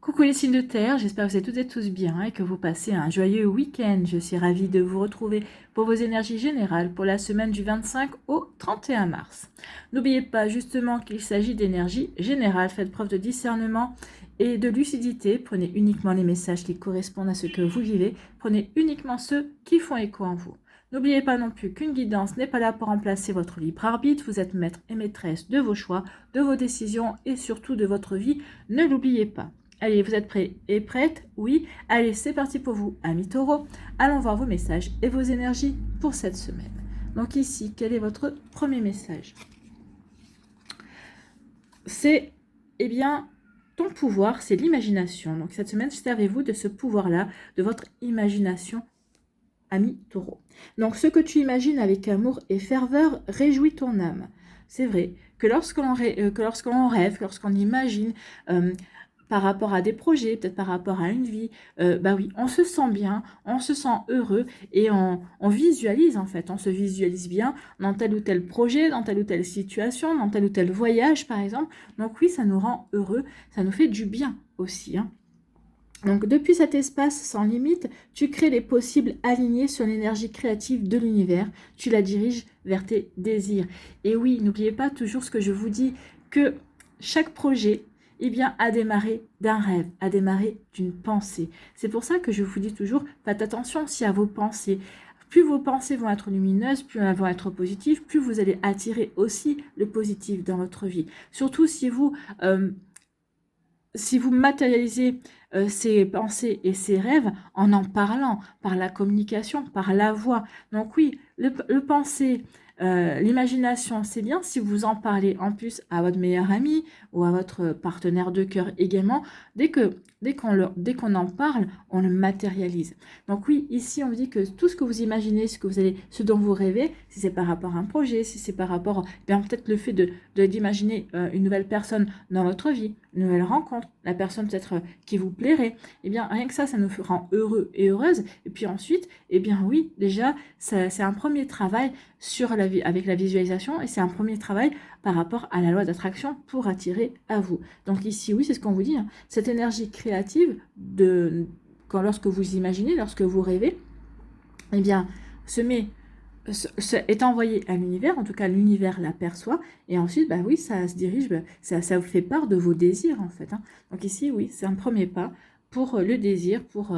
Coucou les signes de terre, j'espère que vous êtes toutes et tous bien et que vous passez un joyeux week-end. Je suis ravie de vous retrouver pour vos énergies générales pour la semaine du 25 au 31 mars. N'oubliez pas justement qu'il s'agit d'énergie générale, faites preuve de discernement et de lucidité. Prenez uniquement les messages qui correspondent à ce que vous vivez, prenez uniquement ceux qui font écho en vous. N'oubliez pas non plus qu'une guidance n'est pas là pour remplacer votre libre arbitre, vous êtes maître et maîtresse de vos choix, de vos décisions et surtout de votre vie, ne l'oubliez pas. Allez, vous êtes prêts et prêtes? Oui. Allez, c'est parti pour vous, amis taureaux. Allons voir vos messages et vos énergies pour cette semaine. Donc ici, quel est votre premier message? C'est, eh bien, ton pouvoir, c'est l'imagination. Donc cette semaine, servez-vous de ce pouvoir-là, de votre imagination, ami taureau. Donc ce que tu imagines avec amour et ferveur réjouit ton âme. C'est vrai que lorsqu'on rêve, lorsqu'on imagine... par rapport à des projets, peut-être par rapport à une vie, bah oui, on se sent bien, on se sent heureux et on visualise en fait, on se visualise bien dans tel ou tel projet, dans telle ou telle situation, dans tel ou tel voyage par exemple. Donc oui, ça nous rend heureux, ça nous fait du bien aussi, hein. Donc depuis cet espace sans limite, tu crées les possibles alignés sur l'énergie créative de l'univers, tu la diriges vers tes désirs. Et oui, n'oubliez pas toujours ce que je vous dis, que chaque projet, eh bien, a démarré d'un rêve, a démarré d'une pensée. C'est pour ça que je vous dis toujours, faites attention aussi à vos pensées. Plus vos pensées vont être lumineuses, plus elles vont être positives, plus vous allez attirer aussi le positif dans votre vie. Surtout si vous matérialisez ces pensées et ces rêves en parlant, par la communication, par la voix. Donc oui, le penser, l'imagination, c'est bien si vous en parlez en plus à votre meilleur ami ou à votre partenaire de cœur également. Dès qu'on en parle, on le matérialise. Donc oui, ici on vous dit que tout ce que vous imaginez, ce dont vous rêvez, si c'est par rapport à un projet, si c'est par rapport, bien peut-être le fait d'imaginer une nouvelle personne dans votre vie, une nouvelle rencontre, la personne peut-être qui vous plairait, eh bien rien que ça nous rend heureux et heureuses. Et puis ensuite, eh bien oui, déjà, c'est un premier travail avec la visualisation et c'est un premier travail par rapport à la loi d'attraction pour attirer à vous. Donc ici, oui, c'est ce qu'on vous dit, hein, cette énergie créative lorsque vous imaginez, lorsque vous rêvez, eh bien, est envoyé à l'univers, en tout cas l'univers l'aperçoit, et ensuite, bah oui, ça se dirige, ça vous fait part de vos désirs en fait, hein. Donc ici, oui, c'est un premier pas pour le désir, pour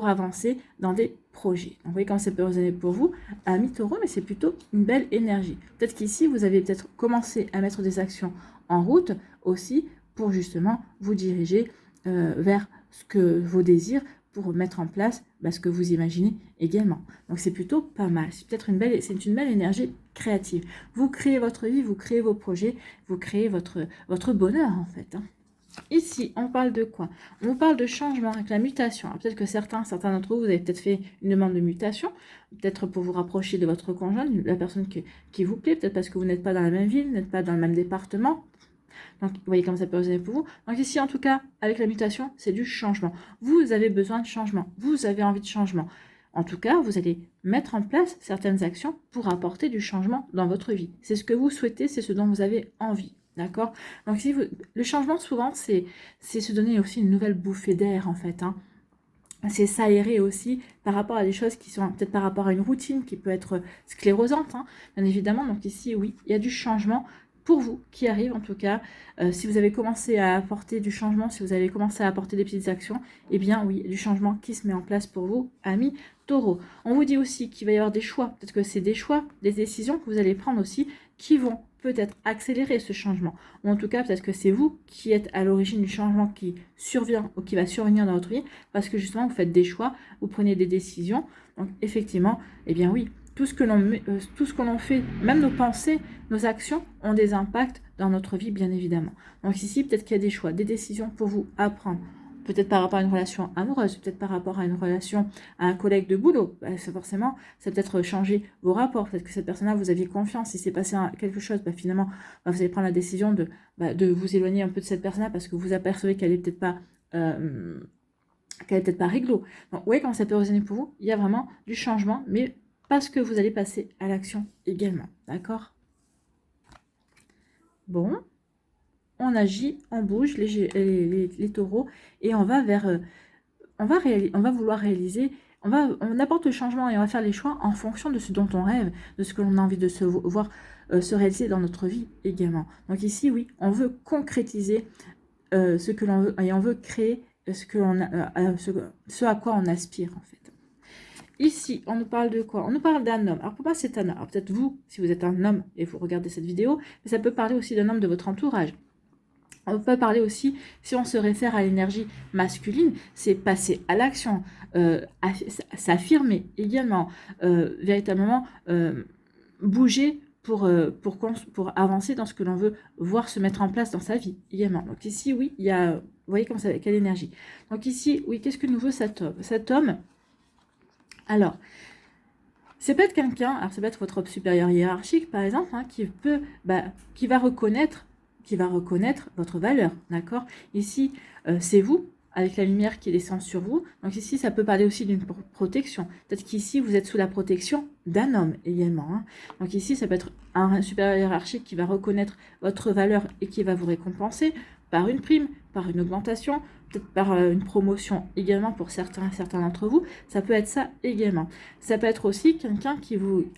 avancer dans des projets. Donc vous voyez comment ça peut résonner pour vous, amis taureau, mais c'est plutôt une belle énergie. Peut-être qu'ici, vous avez peut-être commencé à mettre des actions en route aussi pour justement vous diriger vers vos désirs, pour mettre en place ce que vous imaginez également. Donc c'est plutôt pas mal. C'est peut-être une belle énergie créative. Vous créez votre vie, vous créez vos projets, vous créez votre bonheur en fait, hein. Ici, on parle de quoi? On parle de changement avec la mutation. Peut-être que certains d'entre vous, vous avez peut-être fait une demande de mutation, peut-être pour vous rapprocher de votre conjoint, de la personne qui vous plaît, peut-être parce que vous n'êtes pas dans la même ville, n'êtes pas dans le même département. Donc, vous voyez comment ça peut résonner pour vous. Donc ici, en tout cas, avec la mutation, c'est du changement. Vous avez besoin de changement. Vous avez envie de changement. En tout cas, vous allez mettre en place certaines actions pour apporter du changement dans votre vie. C'est ce que vous souhaitez, c'est ce dont vous avez envie. D'accord? Donc, le changement, souvent, c'est se donner aussi une nouvelle bouffée d'air, en fait, hein. C'est s'aérer aussi par rapport à des choses qui sont peut-être par rapport à une routine qui peut être sclérosante, hein, bien évidemment. Donc ici, oui, il y a du changement pour vous qui arrive en tout cas. Si vous avez commencé à apporter du changement, si vous avez commencé à apporter des petites actions, eh bien oui, du changement qui se met en place pour vous, amis taureaux. On vous dit aussi qu'il va y avoir des choix. Peut-être que c'est des choix, des décisions que vous allez prendre aussi qui vont peut-être accélérer ce changement. Ou en tout cas, peut-être que c'est vous qui êtes à l'origine du changement qui survient ou qui va survenir dans votre vie parce que justement, vous faites des choix, vous prenez des décisions. Donc effectivement, eh bien oui, tout ce que l'on fait, même nos pensées, nos actions, ont des impacts dans notre vie, bien évidemment. Donc ici, peut-être qu'il y a des choix, des décisions pour vous à prendre. Peut-être par rapport à une relation amoureuse, peut-être par rapport à une relation à un collègue de boulot. Forcément, ça peut-être changer vos rapports. Peut-être que cette personne-là, vous aviez confiance. Si c'est passé quelque chose, finalement, vous allez prendre la décision de vous éloigner un peu de cette personne-là parce que vous apercevez qu'elle n'est peut-être pas... réglo. Donc, vous voyez comment ça peut résonner pour vous. Il y a vraiment du changement, mais parce que vous allez passer à l'action également. D'accord? Bon. on agit, on bouge les taureaux et on va vers, on va vouloir réaliser, on apporte le changement et on va faire les choix en fonction de ce dont on rêve, de ce que l'on a envie de se voir se réaliser dans notre vie également. Donc ici, oui, on veut concrétiser ce que l'on veut et on veut créer ce à quoi on aspire en fait. Ici, on nous parle de quoi? On nous parle d'un homme. Alors, pour moi, c'est un homme. Alors, peut-être vous, si vous êtes un homme et vous regardez cette vidéo, mais ça peut parler aussi d'un homme de votre entourage. On peut parler aussi, si on se réfère à l'énergie masculine, c'est passer à l'action, s'affirmer également, véritablement bouger pour avancer dans ce que l'on veut voir se mettre en place dans sa vie également. Donc ici, oui, il y a, vous voyez comme ça, quelle énergie. Donc ici, oui, qu'est-ce que nous veut cet homme? Cet homme, alors, c'est peut-être quelqu'un, alors ça peut être votre supérieur hiérarchique par exemple, hein, qui va reconnaître votre valeur, d'accord? Ici, c'est vous, avec la lumière qui descend sur vous. Donc ici, ça peut parler aussi d'une protection. Peut-être qu'ici, vous êtes sous la protection d'un homme également. Hein. Donc ici, ça peut être un supérieur hiérarchique qui va reconnaître votre valeur et qui va vous récompenser par une prime, par une augmentation, peut-être par une promotion également pour certains d'entre vous. Ça peut être ça également. Ça peut être aussi quelqu'un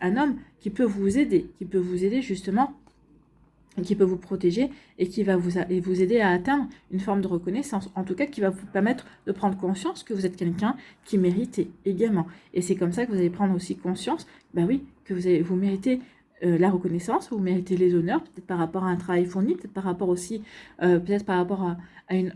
un homme qui peut vous aider justement, qui peut vous protéger et qui va vous aider à atteindre une forme de reconnaissance, en tout cas qui va vous permettre de prendre conscience que vous êtes quelqu'un qui méritait également. Et c'est comme ça que vous allez prendre aussi conscience, que vous méritez la reconnaissance, vous méritez les honneurs, peut-être par rapport à un travail fourni, peut-être par rapport aussi, peut-être par rapport à une...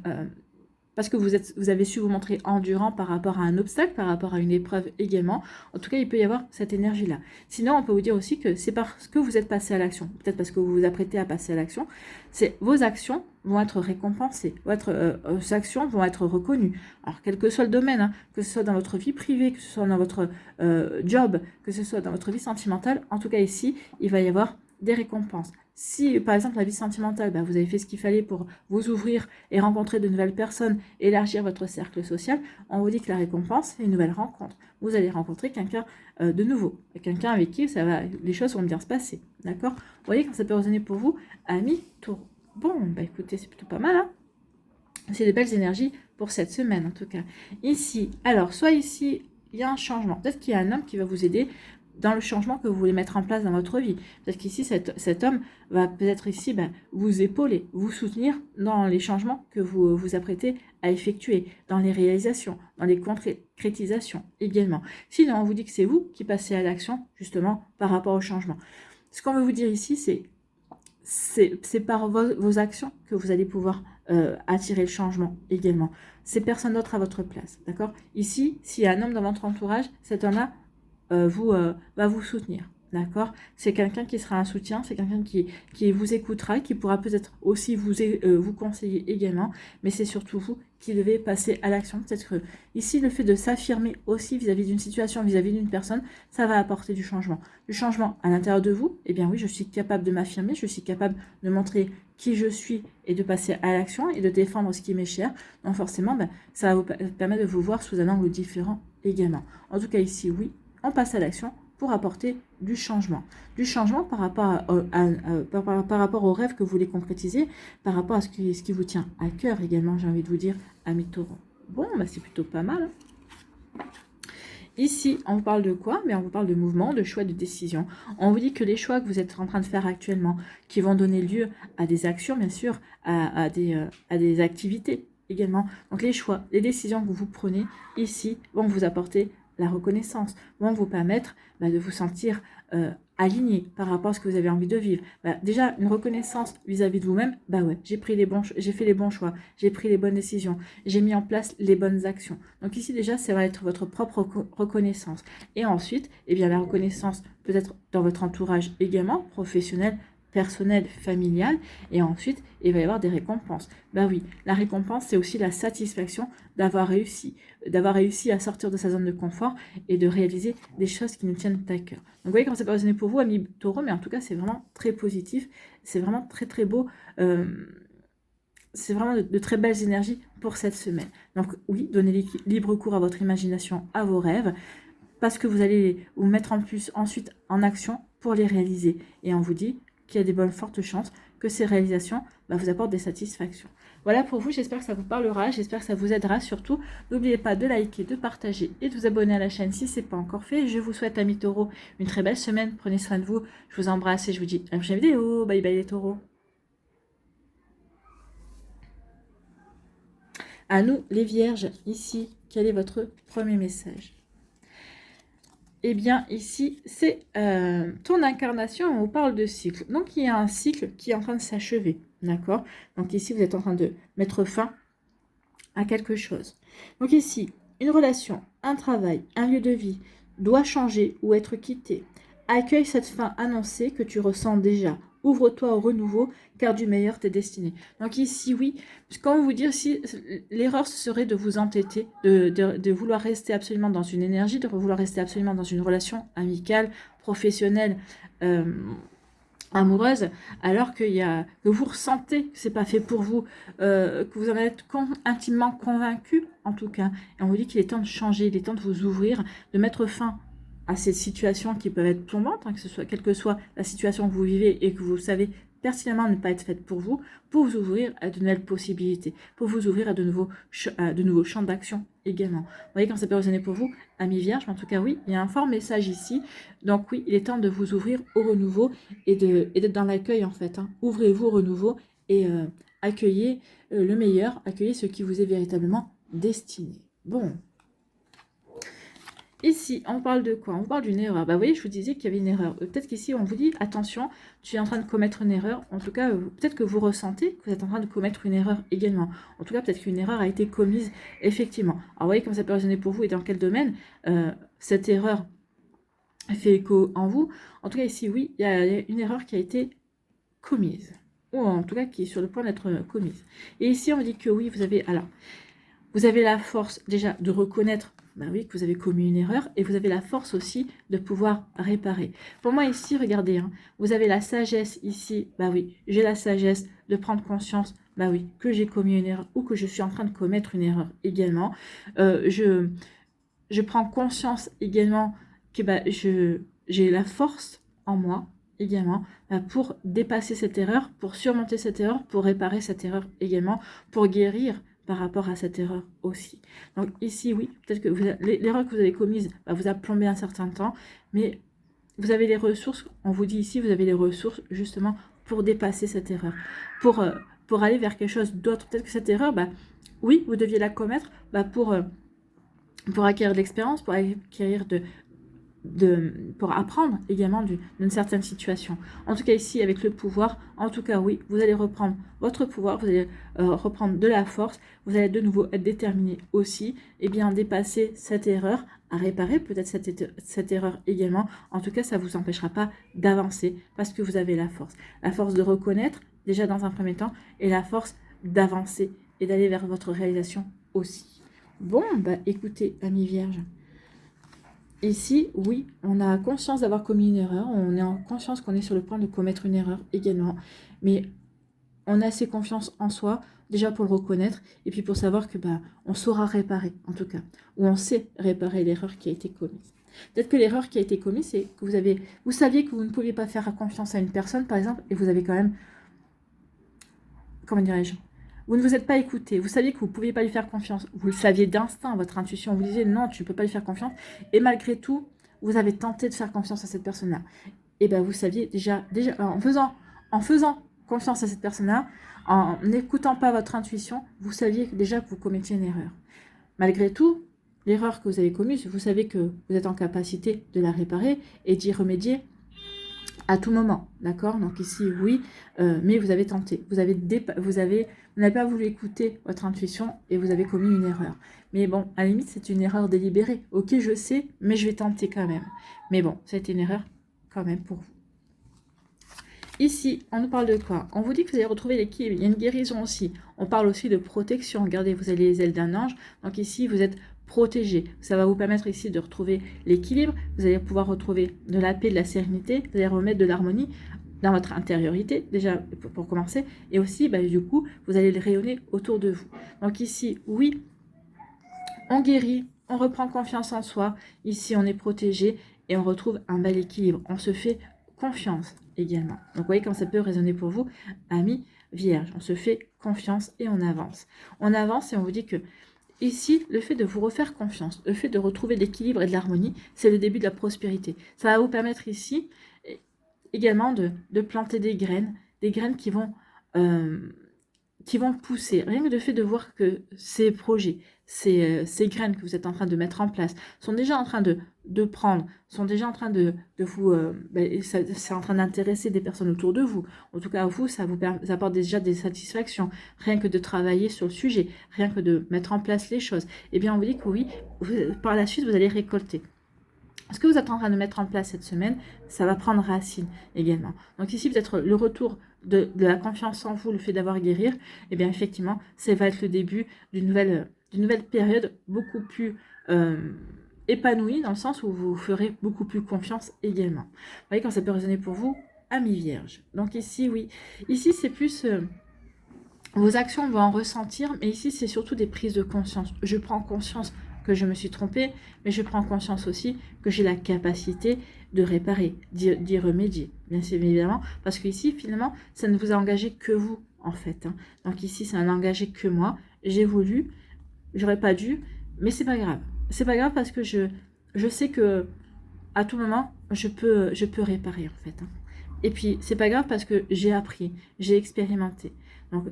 parce que vous avez su vous montrer endurant par rapport à un obstacle, par rapport à une épreuve également. En tout cas, il peut y avoir cette énergie-là. Sinon, on peut vous dire aussi que c'est parce que vous êtes passé à l'action, peut-être parce que vous vous apprêtez à passer à l'action, vos actions vont être récompensées, vos actions vont être reconnues. Alors, quel que soit le domaine, hein, que ce soit dans votre vie privée, que ce soit dans votre job, que ce soit dans votre vie sentimentale, en tout cas ici, il va y avoir des récompenses. Si, par exemple, la vie sentimentale, vous avez fait ce qu'il fallait pour vous ouvrir et rencontrer de nouvelles personnes, élargir votre cercle social, on vous dit que la récompense, c'est une nouvelle rencontre. Vous allez rencontrer quelqu'un de nouveau, quelqu'un avec qui les choses vont bien se passer. D'accord? Vous voyez quand ça peut résonner pour vous, amis taureaux. Bon, écoutez, c'est plutôt pas mal, hein? C'est de belles énergies pour cette semaine, en tout cas. Ici, alors, soit ici, il y a un changement. Peut-être qu'il y a un homme qui va vous aider dans le changement que vous voulez mettre en place dans votre vie. Peut-être qu'ici, cet homme va peut-être ici vous épauler, vous soutenir dans les changements que vous vous apprêtez à effectuer, dans les réalisations, dans les concrétisations également. Sinon, on vous dit que c'est vous qui passez à l'action, justement, par rapport au changement. Ce qu'on veut vous dire ici, c'est par vos actions que vous allez pouvoir attirer le changement également. C'est personne d'autre à votre place, d'accord? Ici, s'il y a un homme dans votre entourage, cet homme-là va vous soutenir, d'accord? C'est quelqu'un qui sera un soutien, c'est quelqu'un qui vous écoutera, qui pourra peut-être aussi vous conseiller également, mais c'est surtout vous qui devez passer à l'action. Peut-être que ici, le fait de s'affirmer aussi vis-à-vis d'une situation, vis-à-vis d'une personne, ça va apporter du changement. Du changement à l'intérieur de vous, eh bien oui, je suis capable de m'affirmer, je suis capable de montrer qui je suis et de passer à l'action et de défendre ce qui m'est cher. Donc forcément, ça va vous permettre de vous voir sous un angle différent également. En tout cas, ici, oui, on passe à l'action pour apporter du changement. Du changement par rapport, par rapport aux rêves que vous voulez concrétiser, par rapport à ce qui vous tient à cœur également, j'ai envie de vous dire, amis taureaux. Bon, c'est plutôt pas mal. Hein. Ici, on vous parle de quoi? On vous parle de mouvement, de choix, de décision. On vous dit que les choix que vous êtes en train de faire actuellement, qui vont donner lieu à des actions, bien sûr, à des activités également. Donc les choix, les décisions que vous prenez ici vont vous apporter la reconnaissance, vont vous permettre de vous sentir aligné par rapport à ce que vous avez envie de vivre. Déjà, une reconnaissance vis-à-vis de vous-même, j'ai fait les bons choix, j'ai pris les bonnes décisions, j'ai mis en place les bonnes actions. Donc ici, déjà, ça va être votre propre reconnaissance. Et ensuite, la reconnaissance peut être dans votre entourage également, professionnel, personnel, familial, et ensuite, il va y avoir des récompenses. Oui, la récompense, c'est aussi la satisfaction d'avoir réussi à sortir de sa zone de confort et de réaliser des choses qui nous tiennent à cœur. Donc, vous voyez comment ça peut résonner pour vous, amis taureaux, mais en tout cas, c'est vraiment très positif, c'est vraiment très, très beau, c'est vraiment de très belles énergies pour cette semaine. Donc, oui, donnez libre cours à votre imagination, à vos rêves, parce que vous allez vous mettre en plus ensuite en action pour les réaliser. Et on vous dit qu'il y a des bonnes fortes chances que ces réalisations vous apportent des satisfactions. Voilà pour vous, j'espère que ça vous parlera, j'espère que ça vous aidera. Surtout, n'oubliez pas de liker, de partager et de vous abonner à la chaîne si ce n'est pas encore fait. Je vous souhaite, amis taureaux, une très belle semaine. Prenez soin de vous. Je vous embrasse et je vous dis à la prochaine vidéo. Bye bye les taureaux. À nous, les vierges, ici, quel est votre premier message? Eh bien, ici, c'est ton incarnation, on parle de cycle. Donc, il y a un cycle qui est en train de s'achever, d'accord? Donc, ici, vous êtes en train de mettre fin à quelque chose. Donc, ici, une relation, un travail, un lieu de vie doit changer ou être quitté. Accueille cette fin annoncée que tu ressens déjà. Ouvre-toi au renouveau, car du meilleur t'est destiné. Donc ici, oui, comment vous dire, si l'erreur serait de vous entêter, de vouloir rester absolument dans une énergie, de vouloir rester absolument dans une relation amicale, professionnelle, amoureuse, alors que vous ressentez que c'est pas fait pour vous, que vous en êtes intimement convaincu, en tout cas. Et on vous dit qu'il est temps de changer, il est temps de vous ouvrir, de mettre fin à ces situations qui peuvent être plombantes, que ce soit, quelle que soit la situation que vous vivez et que vous savez pertinemment ne pas être faite pour vous ouvrir à de nouvelles possibilités, pour vous ouvrir à de nouveaux champs d'action également. Vous voyez, quand ça peut résonner pour vous, amis vierges, mais en tout cas, oui, il y a un fort message ici. Donc oui, il est temps de vous ouvrir au renouveau et d'être dans l'accueil, en fait. Ouvrez-vous au renouveau et accueillez le meilleur, accueillez ce qui vous est véritablement destiné. Bon. Ici, on parle de quoi? On parle d'une erreur. Vous voyez, je vous disais qu'il y avait une erreur. Peut-être qu'ici, on vous dit, attention, tu es en train de commettre une erreur. En tout cas, peut-être que vous ressentez que vous êtes en train de commettre une erreur également. En tout cas, peut-être qu'une erreur a été commise, effectivement. Alors, vous voyez comme ça peut résonner pour vous et dans quel domaine cette erreur fait écho en vous. En tout cas, ici, oui, il y a une erreur qui a été commise. Ou en tout cas, qui est sur le point d'être commise. Et ici, on vous dit que oui, vous avez la force déjà de reconnaître oui, que vous avez commis une erreur et vous avez la force aussi de pouvoir réparer. Pour moi ici, regardez, vous avez la sagesse ici, oui, j'ai la sagesse de prendre conscience, oui, que j'ai commis une erreur ou que je suis en train de commettre une erreur également. Je prends conscience également que j'ai la force en moi également pour dépasser cette erreur, pour surmonter cette erreur, pour réparer cette erreur également, pour guérir par rapport à cette erreur aussi. Donc ici, oui, peut-être que l'erreur que vous avez commise vous a plombé un certain temps, mais vous avez les ressources, on vous dit ici, vous avez les ressources justement pour dépasser cette erreur, pour aller vers quelque chose d'autre. Peut-être que cette erreur, oui, vous deviez la commettre pour acquérir de l'expérience, pour acquérir pour apprendre également d'une certaine situation. En tout cas ici avec le pouvoir, en tout cas oui, vous allez reprendre votre pouvoir, vous allez reprendre de la force, vous allez de nouveau être déterminé aussi, et bien dépasser cette erreur, à réparer peut-être cette erreur également. En tout cas ça ne vous empêchera pas d'avancer parce que vous avez la force de reconnaître déjà dans un premier temps et la force d'avancer et d'aller vers votre réalisation aussi. Bon, écoutez, amis vierges, ici, oui, on a conscience d'avoir commis une erreur, on est en conscience qu'on est sur le point de commettre une erreur également, mais on a assez confiance en soi, déjà pour le reconnaître, et puis pour savoir que on saura réparer, en tout cas, ou on sait réparer l'erreur qui a été commise. Peut-être que l'erreur qui a été commise, c'est que vous saviez que vous ne pouviez pas faire confiance à une personne, par exemple, et vous avez quand même, comment dirais-je, vous ne vous êtes pas écouté, vous saviez que vous ne pouviez pas lui faire confiance, vous le saviez d'instinct, votre intuition vous disait non, tu ne peux pas lui faire confiance, et malgré tout, vous avez tenté de faire confiance à cette personne-là. Et vous saviez déjà en faisant confiance à cette personne-là, en n'écoutant pas votre intuition, vous saviez déjà que vous commettiez une erreur. Malgré tout, l'erreur que vous avez commise, vous savez que vous êtes en capacité de la réparer et d'y remédier à tout moment, d'accord? Donc ici, oui, mais vous avez tenté. Vous n'avez pas voulu écouter votre intuition et vous avez commis une erreur. Mais bon, à la limite, c'est une erreur délibérée. Ok, je sais, mais je vais tenter quand même. Mais bon, ça a été une erreur quand même pour vous. Ici, on nous parle de quoi? On vous dit que vous allez retrouver l'équilibre. Il y a une guérison aussi. On parle aussi de protection. Regardez, vous avez les ailes d'un ange. Donc ici, vous êtes protégé. Ça va vous permettre ici de retrouver l'équilibre. Vous allez pouvoir retrouver de la paix, de la sérénité. Vous allez remettre de l'harmonie dans votre intériorité, déjà pour commencer. Et aussi, du coup, vous allez le rayonner autour de vous. Donc ici, oui, on guérit, on reprend confiance en soi. Ici, on est protégé et on retrouve un bel équilibre. On se fait confiance également. Donc, vous voyez comme ça peut résonner pour vous, amis Vierge. On se fait confiance et on avance. On avance et on vous dit que ici, le fait de vous refaire confiance, le fait de retrouver l'équilibre et de l'harmonie, c'est le début de la prospérité. Ça va vous permettre ici également de planter des graines qui vont pousser. Rien que le fait de voir que ces projets, ces graines que vous êtes en train de mettre en place sont déjà en train de prendre, sont déjà en train de vous... c'est en train d'intéresser des personnes autour de vous. En tout cas, vous, ça apporte déjà des satisfactions. Rien que de travailler sur le sujet, rien que de mettre en place les choses. Eh bien, on vous dit que oui, par la suite, vous allez récolter. Ce que vous êtes en train de mettre en place cette semaine, ça va prendre racine également. Donc ici, peut-être le retour de la confiance en vous, le fait d'avoir guérir, eh bien effectivement, ça va être le début d'une nouvelle période beaucoup plus épanouie, dans le sens où vous ferez beaucoup plus confiance également. Vous voyez quand ça peut résonner pour vous, amis vierges. Donc ici, oui, ici c'est plus... vos actions vont en ressentir, mais ici c'est surtout des prises de conscience. Je prends conscience que je me suis trompée, mais je prends conscience aussi que j'ai la capacité de réparer, d'y remédier, bien évidemment, parce que ici, finalement, ça ne vous a engagé que vous, en fait. Hein. Donc ici, ça n'a engagé que moi. J'ai voulu, j'aurais pas dû, mais c'est pas grave. C'est pas grave parce que je sais que à tout moment, je peux réparer, en fait. Hein. Et puis, c'est pas grave parce que j'ai appris, j'ai expérimenté. Donc,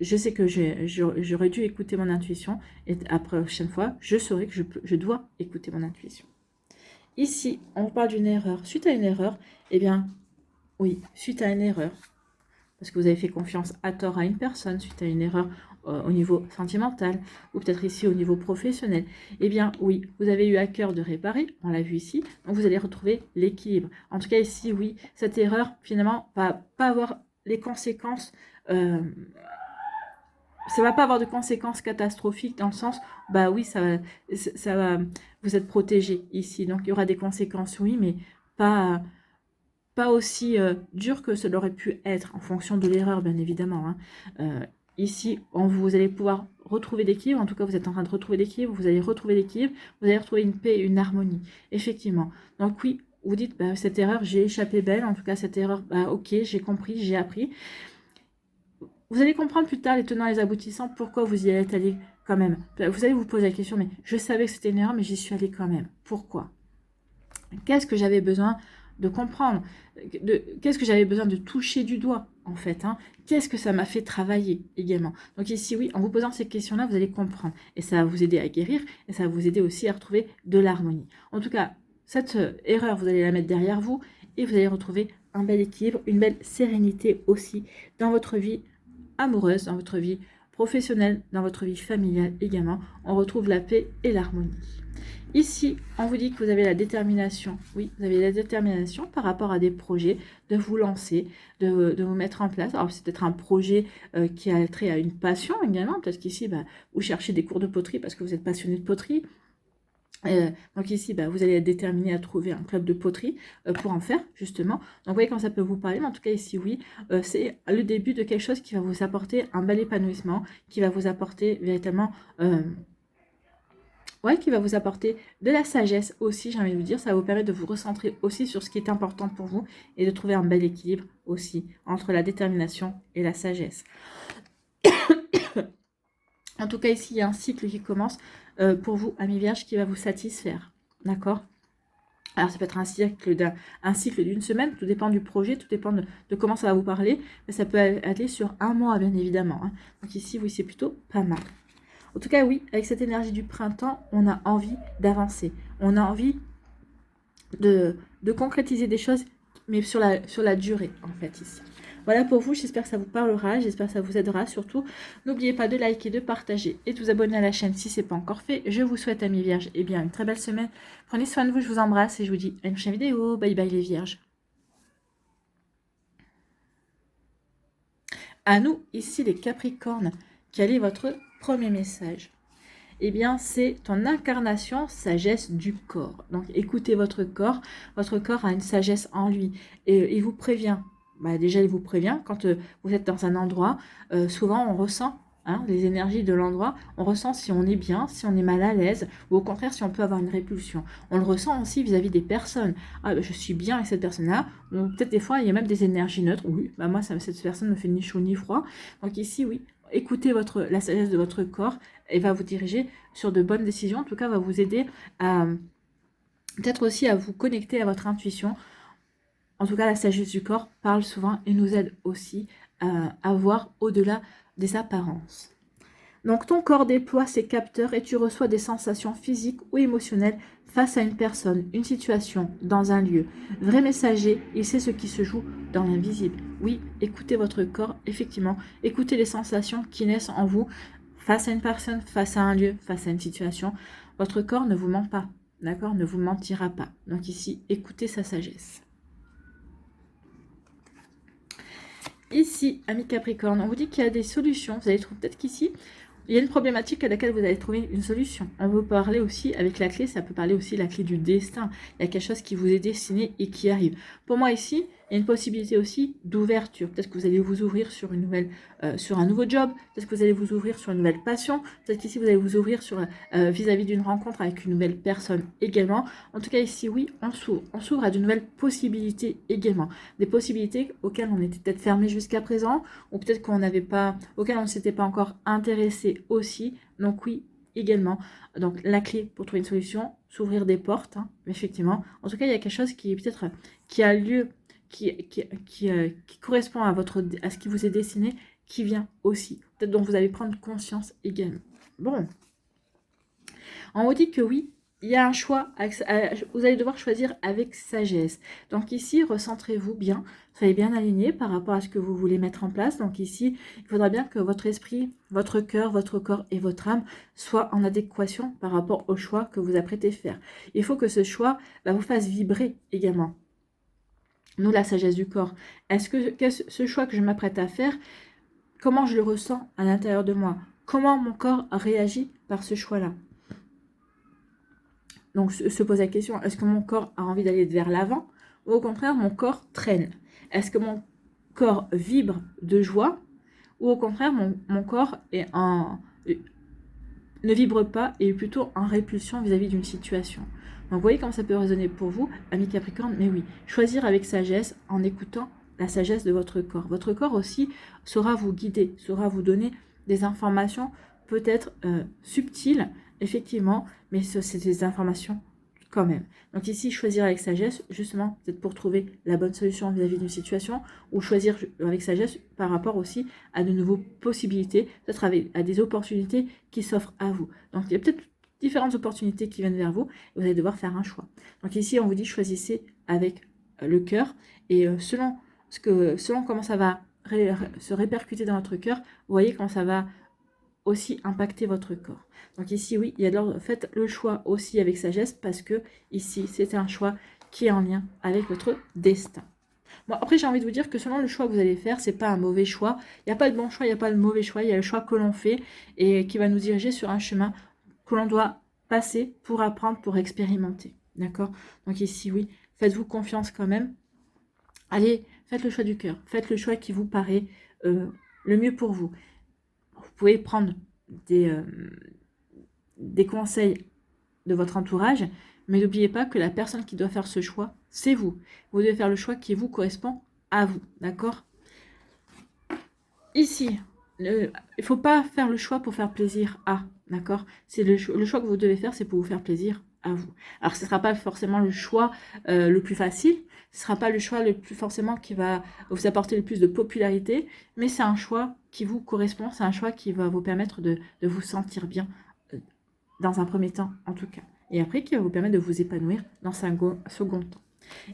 je sais que j'aurais dû écouter mon intuition et la prochaine fois, je saurai que je dois écouter mon intuition. Ici, on vous parle d'une erreur. Suite à une erreur, eh bien, oui, suite à une erreur, parce que vous avez fait confiance à tort à une personne, suite à une erreur au niveau sentimental, ou peut-être ici au niveau professionnel, eh bien, oui, vous avez eu à cœur de réparer, on l'a vu ici, donc vous allez retrouver l'équilibre. En tout cas, ici, oui, cette erreur, finalement, va pas avoir les conséquences... ça va pas avoir de conséquences catastrophiques dans le sens, bah oui, ça va, vous êtes protégé ici. Donc il y aura des conséquences, oui, mais pas aussi dures que ça l'aurait pu être en fonction de l'erreur, bien évidemment. Hein. Ici, vous allez pouvoir retrouver l'équilibre. En tout cas, vous êtes en train de retrouver l'équilibre. Vous allez retrouver l'équilibre. Vous allez retrouver une paix, une harmonie. Effectivement. Donc oui, vous dites, bah, cette erreur, j'ai échappé belle. En tout cas, cette erreur, bah, ok, j'ai compris, j'ai appris. Vous allez comprendre plus tard les tenants et les aboutissants, pourquoi vous y êtes allé quand même. Vous allez vous poser la question, mais je savais que c'était une erreur, mais j'y suis allé quand même. Pourquoi? Qu'est-ce que j'avais besoin de comprendre? Qu'est-ce que j'avais besoin de toucher du doigt, en fait? Hein? Qu'est-ce que ça m'a fait travailler également? Donc ici, oui, en vous posant ces questions-là, vous allez comprendre. Et ça va vous aider à guérir, et ça va vous aider aussi à retrouver de l'harmonie. En tout cas, cette erreur, vous allez la mettre derrière vous, et vous allez retrouver un bel équilibre, une belle sérénité aussi dans votre vie amoureuse, dans votre vie professionnelle, dans votre vie familiale également. On retrouve la paix et l'harmonie. Ici, on vous dit que vous avez la détermination. Oui, vous avez la détermination par rapport à des projets, de vous lancer, de vous mettre en place. Alors, c'est peut-être un projet qui a trait à une passion également. Peut-être qu'ici, bah, vous cherchez des cours de poterie parce que vous êtes passionné de poterie. Donc ici, bah, vous allez être déterminé à trouver un club de poterie pour en faire, justement. Donc, vous voyez quand ça peut vous parler. Mais en tout cas, ici, oui, c'est le début de quelque chose qui va vous apporter un bel épanouissement, qui va vous apporter véritablement... qui va vous apporter de la sagesse aussi, j'ai envie de vous dire. Ça va vous permettre de vous recentrer aussi sur ce qui est important pour vous et de trouver un bel équilibre aussi entre la détermination et la sagesse. En tout cas, ici, il y a un cycle qui commence pour vous, amis vierges, qui va vous satisfaire. D'accord? Alors, ça peut être un cycle d'une semaine, tout dépend du projet, tout dépend de comment ça va vous parler, mais ça peut aller sur un mois, bien évidemment. Hein. Donc ici, oui, c'est plutôt pas mal. En tout cas, oui, avec cette énergie du printemps, on a envie d'avancer. On a envie de concrétiser des choses, mais sur la durée, en fait, ici. Voilà pour vous, j'espère que ça vous parlera, j'espère que ça vous aidera. Surtout, n'oubliez pas de liker, de partager et de vous abonner à la chaîne si ce n'est pas encore fait. Je vous souhaite, amis vierges, eh bien, une très belle semaine. Prenez soin de vous, je vous embrasse et je vous dis à une prochaine vidéo. Bye bye les vierges. À nous, ici les Capricornes, quel est votre premier message? Eh bien, c'est ton incarnation sagesse du corps. Donc, écoutez votre corps a une sagesse en lui et il vous prévient. Bah, déjà, il vous prévient, quand vous êtes dans un endroit, souvent on ressent hein, les énergies de l'endroit. On ressent si on est bien, si on est mal à l'aise, ou au contraire si on peut avoir une répulsion. On le ressent aussi vis-à-vis des personnes. Ah, ben, je suis bien avec cette personne-là. Ou peut-être des fois, il y a même des énergies neutres. Oui, bah moi, cette personne me fait ni chaud ni froid. Donc ici, oui, écoutez la sagesse de votre corps et va vous diriger sur de bonnes décisions. En tout cas, va vous aider à peut-être aussi à vous connecter à votre intuition. En tout cas, la sagesse du corps parle souvent et nous aide aussi à voir au-delà des apparences. Donc ton corps déploie ses capteurs et tu reçois des sensations physiques ou émotionnelles face à une personne, une situation, dans un lieu. Vrai messager, il sait ce qui se joue dans l'invisible. Oui, écoutez votre corps, effectivement. Écoutez les sensations qui naissent en vous face à une personne, face à un lieu, face à une situation. Votre corps ne vous ment pas, d'accord? Ne vous mentira pas. Donc ici, écoutez sa sagesse. Ici, ami Capricorne, on vous dit qu'il y a des solutions. Vous allez trouver peut-être qu'ici, il y a une problématique à laquelle vous allez trouver une solution. On peut parler aussi avec la clé, ça peut parler aussi de la clé du destin. Il y a quelque chose qui vous est destiné et qui arrive. Pour moi ici, il y a une possibilité aussi d'ouverture. Peut-être que vous allez vous ouvrir sur une nouvelle, sur un nouveau job. Peut-être que vous allez vous ouvrir sur une nouvelle passion. Peut-être qu'ici vous allez vous ouvrir sur vis-à-vis d'une rencontre avec une nouvelle personne également. En tout cas ici, oui, on s'ouvre. On s'ouvre à de nouvelles possibilités également. Des possibilités auxquelles on était peut-être fermé jusqu'à présent, ou peut-être qu'on n'avait pas, auxquelles on ne s'était pas encore intéressé aussi. Donc oui, également. Donc la clé pour trouver une solution, s'ouvrir des portes, hein, effectivement. En tout cas, il y a quelque chose qui peut-être qui a lieu, qui correspond à ce qui vous est destiné, qui vient aussi. Peut-être dont vous allez prendre conscience également. Bon. On vous dit que oui, il y a un choix, vous allez devoir choisir avec sagesse. Donc ici, recentrez-vous bien, soyez bien aligné par rapport à ce que vous voulez mettre en place. Donc ici, il faudra bien que votre esprit, votre cœur, votre corps et votre âme soient en adéquation par rapport au choix que vous apprêtez à faire. Il faut que ce choix vous fasse vibrer également. Nous, la sagesse du corps. Est-ce que ce choix que je m'apprête à faire, comment je le ressens à l'intérieur de moi? Comment mon corps réagit par ce choix-là? Donc, se pose la question, est-ce que mon corps a envie d'aller vers l'avant ou au contraire, mon corps traîne? Est-ce que mon corps vibre de joie ou au contraire, mon corps ne vibre pas et est plutôt en répulsion vis-à-vis d'une situation? Donc, vous voyez comment ça peut résonner pour vous, amis Capricorne? Mais oui, choisir avec sagesse en écoutant la sagesse de votre corps. Votre corps aussi saura vous guider, saura vous donner des informations peut-être subtiles, effectivement, mais c'est des informations quand même. Donc ici, choisir avec sagesse, justement, peut-être pour trouver la bonne solution vis-à-vis d'une situation, ou choisir avec sagesse par rapport aussi à de nouvelles possibilités, peut-être à des opportunités qui s'offrent à vous. Donc il y a peut-être différentes opportunités qui viennent vers vous, et vous allez devoir faire un choix. Donc ici, on vous dit, choisissez avec le cœur, et selon comment ça va se répercuter dans votre cœur, vous voyez comment ça va aussi impacter votre corps. Donc ici, oui, il y a de l'ordre, faites le choix aussi avec sagesse parce que ici, c'est un choix qui est en lien avec votre destin. Bon, après, j'ai envie de vous dire que selon le choix que vous allez faire, c'est pas un mauvais choix. Il n'y a pas de bon choix, il n'y a pas de mauvais choix. Il y a le choix que l'on fait et qui va nous diriger sur un chemin que l'on doit passer pour apprendre, pour expérimenter. D'accord? Donc ici, oui, faites-vous confiance quand même. Allez, faites le choix du cœur. Faites le choix qui vous paraît le mieux pour vous. Vous pouvez prendre des conseils de votre entourage, mais n'oubliez pas que la personne qui doit faire ce choix, c'est vous. Vous devez faire le choix qui vous correspond à vous, d'accord? Ici, il ne faut pas faire le choix pour faire plaisir à, d'accord? C'est le choix que vous devez faire, c'est pour vous faire plaisir à vous. Alors, ce ne sera pas forcément le choix le plus facile, ce ne sera pas le choix le plus forcément qui va vous apporter le plus de popularité, mais c'est un choix qui vous correspond, c'est un choix qui va vous permettre de vous sentir bien, dans un premier temps en tout cas, et après qui va vous permettre de vous épanouir dans un second temps.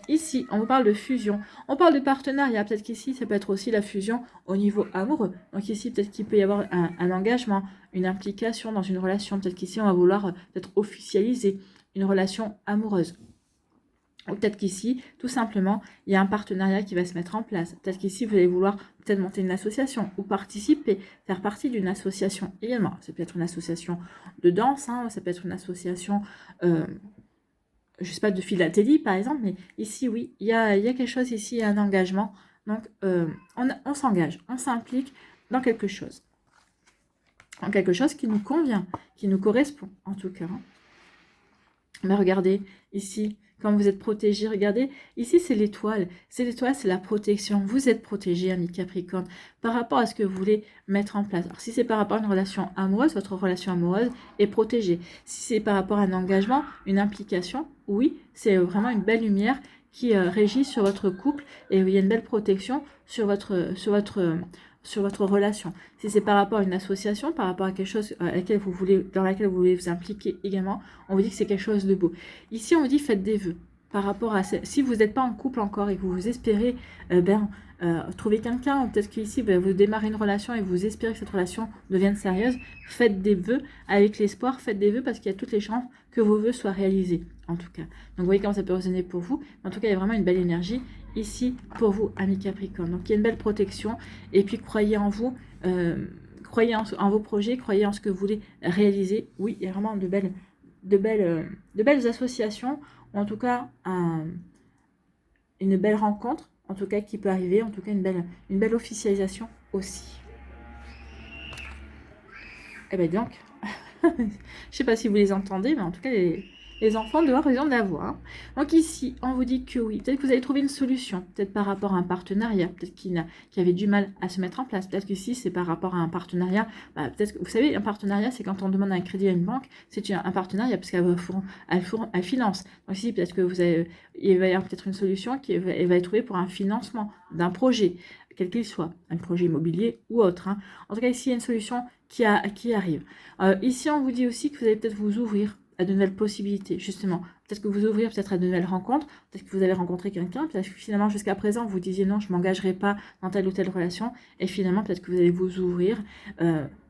Ici, on vous parle de fusion, on parle de partenariat, peut-être qu'ici, ça peut être aussi la fusion au niveau amoureux. Donc ici, peut-être qu'il peut y avoir un engagement, une implication dans une relation. Peut-être qu'ici, on va vouloir peut-être officialiser une relation amoureuse. Ou peut-être qu'ici, tout simplement, il y a un partenariat qui va se mettre en place. Peut-être qu'ici, vous allez vouloir peut-être monter une association ou participer, faire partie d'une association également. Ça peut être une association de danse, hein, ça peut être une association, je ne sais pas, de philatélie par exemple, mais ici, oui, il y a quelque chose ici, il y a un engagement. Donc, on s'engage, on s'implique dans quelque chose. en quelque chose qui nous convient, qui nous correspond, en tout cas. Mais regardez, ici, quand vous êtes protégé, regardez, ici c'est l'étoile. C'est l'étoile, c'est la protection. Vous êtes protégé, ami Capricorne, par rapport à ce que vous voulez mettre en place. Alors, si c'est par rapport à une relation amoureuse, votre relation amoureuse est protégée. Si c'est par rapport à un engagement, une implication, oui, c'est vraiment une belle lumière qui régit sur votre couple et il y a une belle protection sur votre relation. Si c'est par rapport à une association, par rapport à quelque chose dans laquelle vous voulez vous impliquer également, on vous dit que c'est quelque chose de beau. Ici, on vous dit faites des vœux. Par rapport à si vous n'êtes pas en couple encore et que vous espérez trouver quelqu'un, ou peut-être qu'ici vous démarrez une relation et vous espérez que cette relation devienne sérieuse, faites des vœux avec l'espoir, faites des vœux parce qu'il y a toutes les chances que vos vœux soient réalisés, en tout cas. Donc vous voyez comment ça peut résonner pour vous. En tout cas, il y a vraiment une belle énergie ici pour vous, amis Capricorne. Donc il y a une belle protection et puis croyez en vous, croyez en vos projets, croyez en ce que vous voulez réaliser. Oui, il y a vraiment de belles associations, ou en tout cas une belle rencontre, en tout cas qui peut arriver, en tout cas une belle officialisation aussi. Eh bien donc, je ne sais pas si vous les entendez, mais en tout cas les enfants dehors, ils ont de la voix. Hein. Donc ici, on vous dit que oui, peut-être que vous allez trouver une solution, peut-être par rapport à un partenariat, peut-être qui avait du mal à se mettre en place, peut-être que si c'est par rapport à un partenariat, peut-être que, vous savez, un partenariat, c'est quand on demande un crédit à une banque, c'est un partenariat, parce qu'elle finance. Donc ici, peut-être que il va y avoir peut-être une solution qui va être trouvée pour un financement d'un projet, quel qu'il soit, un projet immobilier ou autre. Hein. En tout cas, ici, il y a une solution qui arrive. Ici, on vous dit aussi que vous allez peut-être vous ouvrir à de nouvelles possibilités, justement. Peut-être que vous ouvrez peut-être à de nouvelles rencontres, peut-être que vous avez rencontré quelqu'un, peut-être que finalement, jusqu'à présent, vous disiez non, je ne m'engagerai pas dans telle ou telle relation, et finalement, peut-être que vous allez vous ouvrir.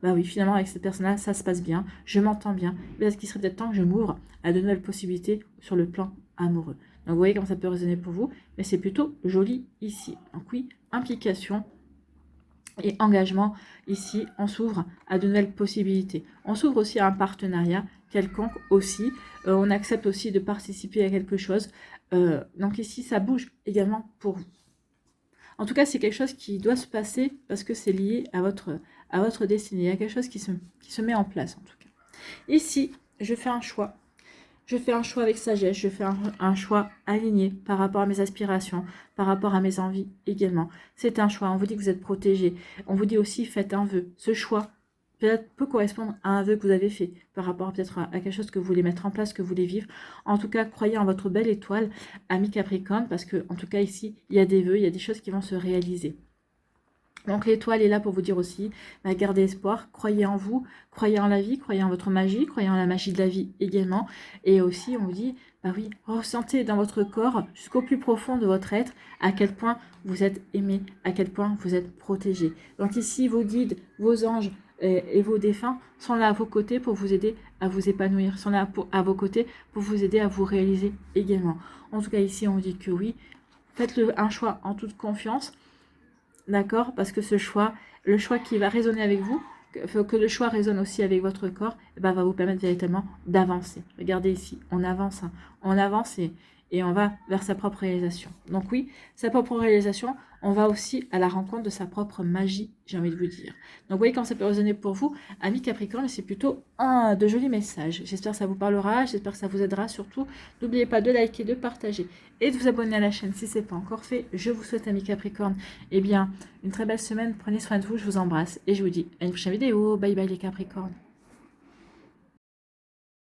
Oui, finalement, avec cette personne-là, ça se passe bien, je m'entends bien, peut-être qu'il serait peut-être temps que je m'ouvre à de nouvelles possibilités sur le plan amoureux. Donc, vous voyez comment ça peut résonner pour vous, mais c'est plutôt joli ici. Donc oui, implication et engagement, ici, on s'ouvre à de nouvelles possibilités. On s'ouvre aussi à un partenariat quelconque aussi. On accepte aussi de participer à quelque chose. Donc ici, ça bouge également pour vous. En tout cas, c'est quelque chose qui doit se passer parce que c'est lié à votre destinée. Il y a quelque chose qui se met en place, en tout cas. Ici, je fais un choix. Je fais un choix avec sagesse, je fais un choix aligné par rapport à mes aspirations, par rapport à mes envies également. C'est un choix, on vous dit que vous êtes protégé. On vous dit aussi, faites un vœu. Ce choix peut correspondre à un vœu que vous avez fait, par rapport peut-être à quelque chose que vous voulez mettre en place, que vous voulez vivre. En tout cas, croyez en votre belle étoile, ami Capricorne, parce que en tout cas ici, il y a des vœux, il y a des choses qui vont se réaliser. Donc l'étoile est là pour vous dire aussi, gardez espoir, croyez en vous, croyez en la vie, croyez en votre magie, croyez en la magie de la vie également. Et aussi on vous dit, oui, ressentez dans votre corps, jusqu'au plus profond de votre être, à quel point vous êtes aimé, à quel point vous êtes protégé. Donc ici, vos guides, vos anges et vos défunts sont là à vos côtés pour vous aider à vous épanouir, sont là à vos côtés pour vous aider à vous réaliser également. En tout cas ici, on vous dit que oui, faites un choix en toute confiance. D'accord? Parce que le choix qui va résonner avec vous, que le choix résonne aussi avec votre corps, va vous permettre véritablement d'avancer. Regardez ici, on avance, hein. On avance et on va vers sa propre réalisation. Donc oui, sa propre réalisation, on va aussi à la rencontre de sa propre magie, j'ai envie de vous dire. Donc vous voyez quand ça peut résonner pour vous, amis Capricorne, c'est plutôt de jolis messages. J'espère que ça vous parlera, j'espère que ça vous aidera surtout. N'oubliez pas de liker, de partager et de vous abonner à la chaîne si ce n'est pas encore fait. Je vous souhaite, amis Capricorne, une très belle semaine. Prenez soin de vous, je vous embrasse et je vous dis à une prochaine vidéo. Bye bye les Capricornes.